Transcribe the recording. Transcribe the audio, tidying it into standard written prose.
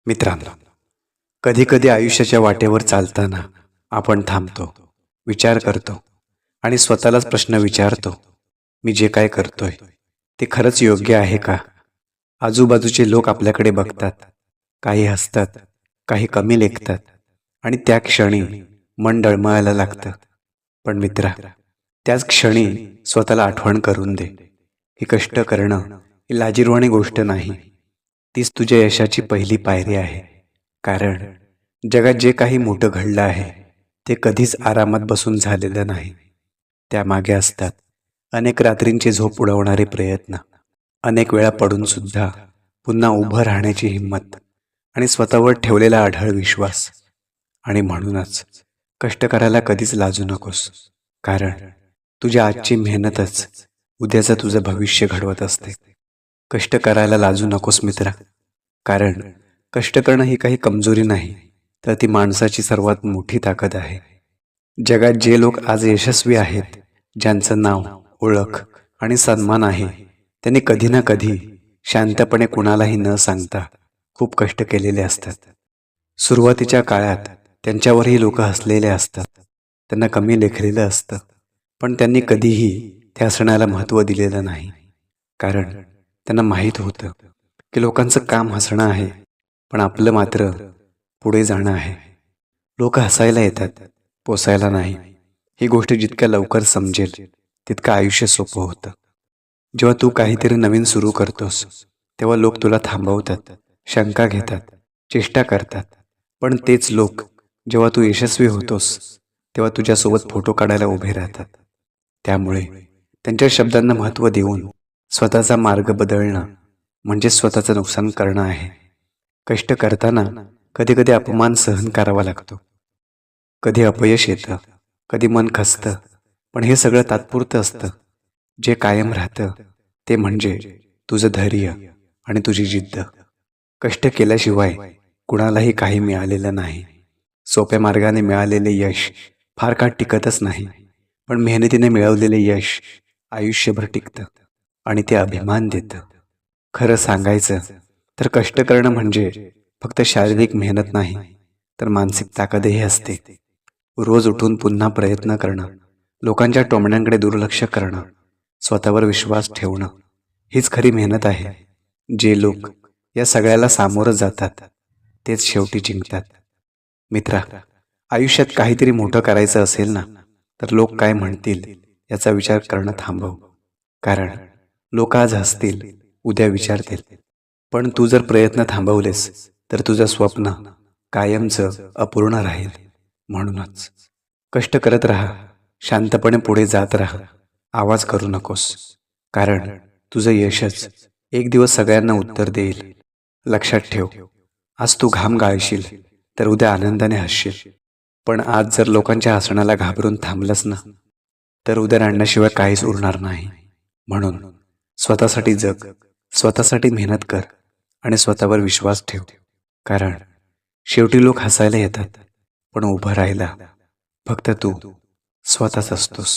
मित्रांनो, कधीकधी आयुष्याच्या वाटेवर चालताना आपण थांबतो, विचार करतो आणि स्वतःलाच प्रश्न विचारतो, मी जे काय करतोय ते खरंच योग्य आहे का? आजूबाजूचे लोक आपल्याकडे बघतात, काही हसतात, काही कमी लेखतात आणि त्या क्षणी मन डळमळायला लागतं. पण मित्रा, त्याच क्षणी स्वतःला आठवण करून दे, ही कष्ट करणं ही लाजिरवाणी गोष्ट नाही. तीच तुझ्या यशाची पहिली पायरी आहे. कारण जगात जे काही मोठं घडलं आहे ते कधीच आरामात बसून झालेलं नाही. त्यामागे असतात अनेक रात्रींची झोप उडवणारे प्रयत्न, अनेक वेळा पडून सुद्धा पुन्हा उभं राहण्याची हिंमत आणि स्वतःवर ठेवलेला अढळ विश्वास. आणि म्हणूनच कष्ट करायला कधीच लाजू नकोस. कारण तुझ्या आजची मेहनतच उद्याचं तुझं भविष्य घडवत असते. कष्ट करायला लाजू नकोस मित्रा. कारण कष्ट करणं ही काही कमजोरी नाही, तर ती माणसाची सर्वात मोठी ताकद आहे. जगात जे लोक आज यशस्वी आहेत, ज्यांचं नाव, ओळख आणि सन्मान आहे, त्यांनी कधी ना कधी शांतपणे कुणालाही न सांगता खूप कष्ट केलेले असतात. सुरुवातीच्या काळात त्यांच्यावरही लोक हसलेले असतात, त्यांना कमी लेखलेलं असतं, पण त्यांनी कधीही त्या हसण्याला महत्त्व दिलेलं नाही. कारण त्यांना माहीत होतं की लोकांचं काम हसणं आहे, पण आपलं मात्र पुढे जाणं आहे. लोक हसायला येतात, पोसायला नाही. ही गोष्ट जितक्या लवकर समजेल तितकं आयुष्य सोपं होतं. जेव्हा तू काहीतरी नवीन सुरू करतोस तेव्हा लोक तुला थांबवतात, शंका घेतात, चेष्टा करतात. पण तेच लोक जेव्हा तू यशस्वी होतोस तेव्हा तुझ्यासोबत फोटो काढायला उभे राहतात. त्यामुळे त्यांच्या शब्दांना महत्त्व देऊन स्वतःचा मार्ग बदलणं म्हणजे स्वतःचं नुकसान करणं आहे. कष्ट करताना कधी कधी अपमान सहन करावा लागतो, कधी अपयश येतं, कधी मन खचतं, पण हे सगळं तात्पुरतं असतं. जे कायम राहतं ते म्हणजे तुझं धैर्य आणि तुझी जिद्द. कष्ट केल्याशिवाय कुणालाही काही मिळालेलं नाही. सोप्या मार्गाने मिळालेले यश फार काळ टिकतच नाही, पण मेहनतीने मिळवलेले यश आयुष्यभर टिकतं आणि ते अभिमान देतं. खरं सांगायचं तर कष्ट करणं म्हणजे फक्त शारीरिक मेहनत नाही, तर मानसिक ताकदही असते. रोज उठून पुन्हा प्रयत्न करणं, लोकांच्या टोमण्यांकडे दुर्लक्ष करणं, स्वतःवर विश्वास ठेवणं, हीच खरी मेहनत आहे. जे लोक या सगळ्याला सामोरं जातात तेच शेवटी जिंकतात. मित्रा, आयुष्यात काहीतरी मोठं करायचं असेल ना, तर लोक काय म्हणतील याचा विचार करणं थांबव. कारण लोक आज हसतील, उद्या विचारतील, पण तू जर प्रयत्न थांबवलेस तर तुझं स्वप्न कायमचं अपूर्ण राहील. म्हणूनच कष्ट करत राहा, शांतपणे पुढे जात राहा, आवाज करू नकोस. कारण तुझं यशच एक दिवस सगळ्यांना उत्तर देईल. लक्षात ठेव, आज तू घाम गाळशील तर उद्या आनंदाने हसशील. पण आज जर लोकांच्या हसण्याला घाबरून थांबलंस ना, तर उद्या रडण्याशिवाय काहीच उरणार नाही. म्हणून स्वतःसाठी जग, स्वतःसाठी मेहनत कर आणि स्वतःवर विश्वास ठेव. कारण शेवटी लोक हसायला येतात, पण उभं राहायला फक्त तू स्वतःच असतोस.